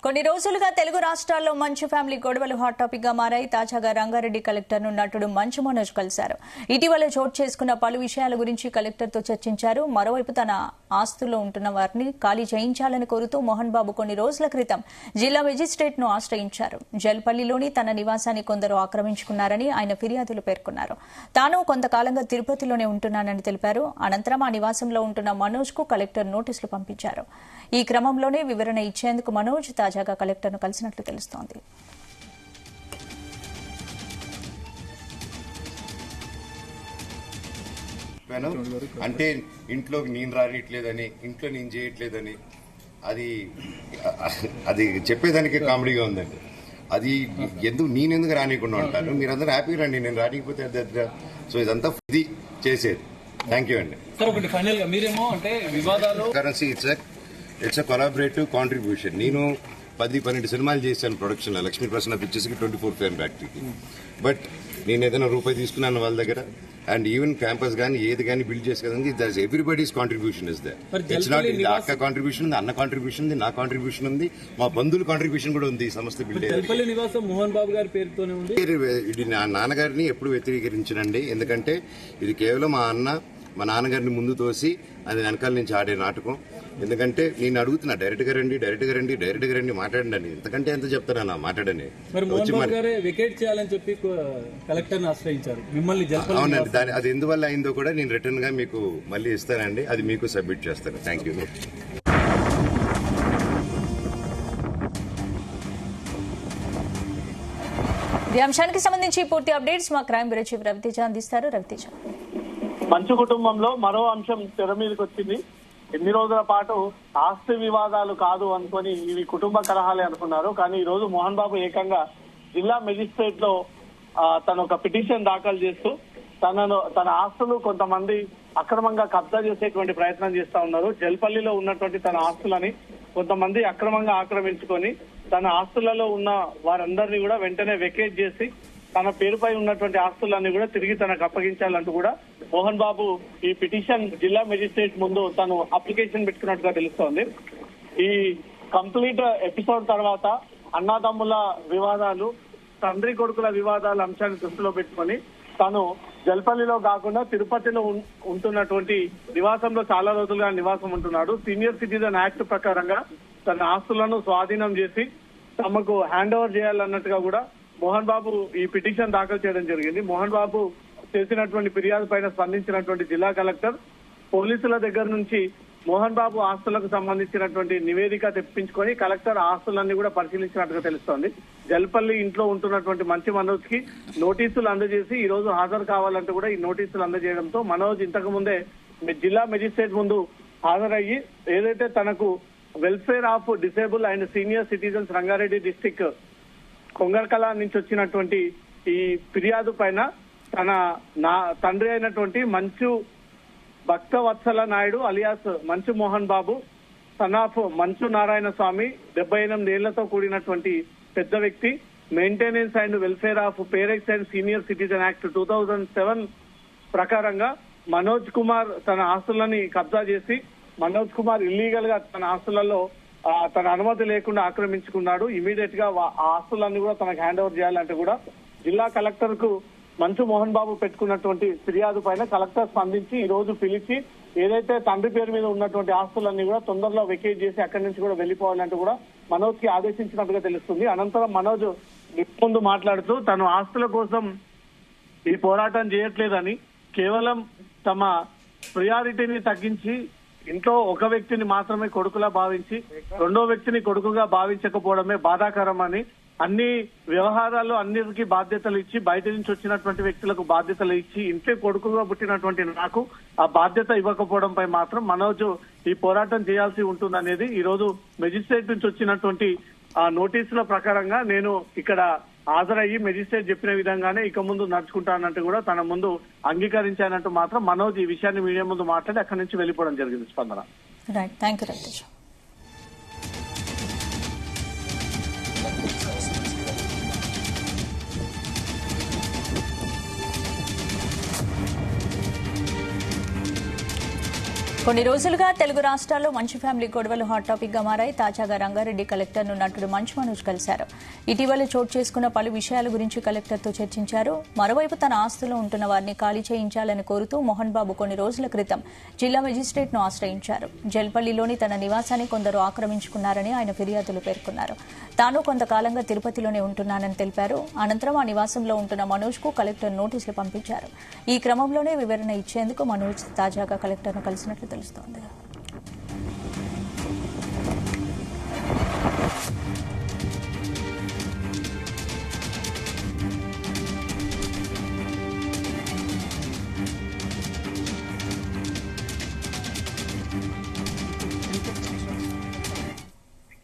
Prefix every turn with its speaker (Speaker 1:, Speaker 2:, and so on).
Speaker 1: కొన్ని రోజులుగా తెలుగు రాష్ట్రాల్లో మంచు ఫ్యామిలీ గొడవలు హాట్ టాపిక్ గా మారాయి. తాజాగా రంగారెడ్డి కలెక్టర్ను నటుడు మంచు మనోజ్ కలిశారు. ఇటీవల చోటు చేసుకున్న పలు విషయాల గురించి కలెక్టర్తో చర్చించారు. మరోవైపు తన ఆస్తుల్లో ఉంటున్న వారిని ఖాళీ చేయించాలని కోరుతూ మోహన్ బాబు కొన్ని రోజుల క్రితం జిల్లా మెజిస్ట్రేట్ ను ఆశ్రయించారు. జల్పల్లిలోని తన నివాసాన్ని కొందరు ఆక్రమించుకున్నారని ఆయన ఫిర్యాదులు పేర్కొన్నారు. తాను కొంతకాలంగా తిరుపతిలోనే ఉంటున్నానని తెలిపారు. అనంతరం ఆ నివాసంలో ఉంటున్న మనోజ్ కు కలెక్టర్ నోటీసులు పంపించారు. ఈ క్రమంలోనే వివరణ ఇచ్చేందుకు మనోజ్ తాజాగా కలెక్టర్ను కలిసినట్లు తెలుస్తోంది.
Speaker 2: అంటే ఇంట్లోకి నేను రానిట్లేదని, ఇంట్లో నేను చేయట్లేదని అది చెప్పేదానికి కామెడీగా ఉందండి. అది నేనెందుకు రానికుండా ఉంటాను, మీరందరూ హ్యాపీగా రండి, నేను రానికపోతే సో ఇదంతా ఇది చేసేది. థ్యాంక్ యూ అండి. It's a collaborative contribution. నేను 10-12 సినిమాలు చేశాను ప్రొడక్షన్. లక్ష్మీ ప్రసన్న పిక్చర్స్ కి 24 ఫిల్మ్ ఫ్యాక్టరీకి. బట్ నేను ఏదైనా రూపాయి తీసుకున్నాను వాళ్ళ దగ్గర. అండ్ ఈవెన్ క్యాంపస్ గానీ ఏది కానీ బిల్డ్ చేసేదానికి there everybody's contribution is there. It's not అక్క కాంట్రిబ్యూషన్ ఉంది, అన్న కాంట్రిబ్యూషన్ ఉంది, నా కాంట్రిబ్యూషన్ ఉంది, మా బంధువుల కాంట్రిబ్యూషన్ కూడా ఉంది. ఈ సంస్థ బిల్డ్
Speaker 3: మోహన్ బాబు గారి పేరుతోనే ఉంది.
Speaker 2: ఇది నా నాన్నగారిని ఎప్పుడు వ్యతిరేకరించనండి. ఎందుకంటే ఇది కేవలం మా నాన్నగారిని ముందు తోసి అది వెనకాల నుంచి ఆడే నాటకం. ఎందుకంటే నేను అడుగుతున్నా, డైరెక్ట్ గా రండి మాట్లాడండి అని. ఎంతకంటే ఎంత చెప్తానన్నా మాట్లాడని.
Speaker 3: చేయాలని చెప్పి కలెక్టర్ ఆశ్రయించారు మిమ్మల్ని.
Speaker 2: అవునండి, అది ఎందువల్ల అయిందో కూడా నేను రిటర్న్ గా మీకు మళ్ళీ ఇస్తానండి. అది మీకు సబ్మిట్ చేస్తాను. Thank you.
Speaker 1: ఈ అంశానికి సంబంధించి పూర్తి అప్డేట్స్ మా క్రైమ్ బ్యూరో చీఫ్ రవితేజ అందిస్తారు. రవితేజ,
Speaker 4: మంచు కుటుంబంలో మరో అంశం తెర మీదకి వచ్చింది. ఎన్ని రోజుల పాటు ఆస్తి వివాదాలు కాదు అనుకుని ఇవి కుటుంబ కలహాలే అనుకున్నారు. కానీ ఈ రోజు మోహన్ బాబు ఏకంగా జిల్లా మెజిస్ట్రేట్ లో తను ఒక పిటిషన్ దాఖలు చేస్తూ తన ఆస్తులు కొంతమంది అక్రమంగా కబ్జా చేసేటువంటి ప్రయత్నం చేస్తా ఉన్నారు. జల్పల్లిలో ఉన్నటువంటి తన ఆస్తులని కొంతమంది అక్రమంగా ఆక్రమించుకొని తన ఆస్తులలో ఉన్న వారందరినీ కూడా వెంటనే వెకేట్ చేసి తన పేరుపై ఉన్నటువంటి ఆస్తులన్నీ కూడా తిరిగి తనకు అప్పగించాలంటూ కూడా మోహన్ బాబు ఈ పిటిషన్ జిల్లా మెజిస్ట్రేట్ ముందు తను అప్లికేషన్ పెట్టుకున్నట్టుగా తెలుస్తోంది. ఈ కంప్లీట్ ఎపిసోడ్ తర్వాత అన్నాతమ్ముల వివాదాలు, తండ్రి కొడుకుల వివాదాల అంశాన్ని దృష్టిలో పెట్టుకొని తను జల్పల్లిలో కాకుండా తిరుపతిలో ఉంటున్నటువంటి నివాసంలో చాలా రోజులుగా నివాసం ఉంటున్నాడు. సీనియర్ సిటిజన్ యాక్ట్ ప్రకారంగా తన ఆస్తులను స్వాధీనం చేసి తమకు హ్యాండ్ ఓవర్ చేయాలన్నట్టుగా కూడా మోహన్ బాబు ఈ పిటిషన్ దాఖలు చేయడం జరిగింది. మోహన్ బాబు చేసినటువంటి ఫిర్యాదు పైన స్పందించినటువంటి జిల్లా కలెక్టర్ పోలీసుల దగ్గర నుంచి మోహన్ బాబు ఆస్తులకు సంబంధించినటువంటి నివేదిక తెప్పించుకొని కలెక్టర్ ఆస్తులన్నీ కూడా పరిశీలించినట్టుగా తెలుస్తోంది. జల్పల్లి ఇంట్లో ఉంటున్నటువంటి మంచి మనోజ్ కి నోటీసులు అందజేసి ఈ రోజు హాజరు కావాలంటూ కూడా ఈ నోటీసులు అందజేయడంతో మనోజ్ ఇంతకు ముందే జిల్లా మెజిస్ట్రేట్ ముందు హాజరయ్యి ఏదైతే తనకు welfare of disabled and senior citizens Rangareddy district Kongarkala నుంచి వచ్చినటువంటి ఈ ఫిర్యాదు పైన తన తండ్రి అయినటువంటి మంచు భక్తవత్సల నాయుడు అలియాస్ మంచు మోహన్ బాబు సన్ ఆఫ్ మంచు నారాయణ స్వామి 78 ఏళ్లతో కూడినటువంటి పెద్ద వ్యక్తి, maintenance and welfare of parents and senior citizen act 2007 ప్రకారంగా మనోజ్ కుమార్ తన ఆస్తులని కబ్జా చేసి మనోజ్ కుమార్ ఇల్లీగల్ గా తన ఆస్తులలో తన అనుమతి లేకుండా ఆక్రమించుకున్నాడు. ఇమీడియట్ గా ఆ ఆస్తులన్నీ కూడా తనకు హ్యాండ్ ఓవర్ చేయాలంటే కూడా జిల్లా కలెక్టర్ కు మంచు మోహన్ బాబు పెట్టుకున్నటువంటి ఫిర్యాదు పైన కలెక్టర్ స్పందించి ఈ రోజు పిలిచి ఏదైతే తండ్రి పేరు మీద ఉన్నటువంటి ఆస్తులన్నీ కూడా తొందరలో వెకేట్ చేసి అక్కడి నుంచి కూడా వెళ్లిపోవాలంటూ కూడా మనోజ్ కి ఆదేశించినట్టుగా తెలుస్తుంది. అనంతరం మనోజ్ ముందు మాట్లాడుతూ తను ఆస్తుల కోసం ఈ పోరాటం చేయట్లేదని, కేవలం తమ ప్రియారిటీని తగ్గించి ఇంట్లో ఒక వ్యక్తిని మాత్రమే కొడుకులా భావించి రెండో వ్యక్తిని కొడుకుగా భావించకపోవడమే బాధాకరం అని, అన్ని వ్యవహారాల్లో అన్నిటికీ బాధ్యతలు ఇచ్చి బయట నుంచి వచ్చినటువంటి వ్యక్తులకు బాధ్యతలు ఇచ్చి ఇంట్లో కొడుకుగా పుట్టినటువంటి నాకు ఆ బాధ్యత ఇవ్వకపోవడంపై మాత్రం మనోజ్ ఈ పోరాటం చేయాల్సి ఉంటుందనేది ఈ రోజు మెజిస్ట్రేట్ నుంచి వచ్చినటువంటి ఆ నోటీసుల ప్రకారంగా నేను ఇక్కడ హాజరయ్యి మెజిస్ట్రేట్ చెప్పిన విధంగానే ఇక ముందు నడుచుకుంటానంటూ కూడా తన ముందు అంగీకరించానంటూ మాత్రం మనోజ్ ఈ విషయాన్ని మీడియా ముందు మాట్లాడి అక్కడి నుంచి వెళ్లిపోవడం జరిగింది. స్పందన.
Speaker 1: Thank you Raviteja. కొన్ని రోజులుగా తెలుగు రాష్ట్రాల్లో మంచు ఫ్యామిలీ గొడవలు హాట్ టాపిక్ గా మారాయి. తాజాగా రంగారెడ్డి కలెక్టర్ ను నటుడు మంచు మనోజ్ కలిశారు. ఇటీవల చోటు చేసుకున్న పలు విషయాల గురించి కలెక్టర్ తో చర్చించారు. మరోవైపు తన ఆస్తులో ఉంటున్న వారిని ఖాళీ చేయించాలని కోరుతూ మోహన్ బాబు కొన్ని రోజుల క్రితం జిల్లా మెజిస్ట్రేట్ ను ఆశ్రయించారు. జల్పల్లిలోని తన నివాసాన్ని కొందరు ఆక్రమించుకున్నారని ఆయన ఫిర్యాదులు పేర్కొన్నారు. తాను కొంతకాలంగా తిరుపతిలోనే ఉంటున్నానని తెలిపారు. అనంతరం ఆ నివాసంలో ఉంటున్న మనోజ్ కు కలెక్టర్ నోటీసులు పంపించారు. ఈ క్రమంలోనే వివరణ ఇచ్చేందుకు మనోజ్ తాజాగా కలెక్టర్ ను కలిసినట్లు తెలుస్తోంది.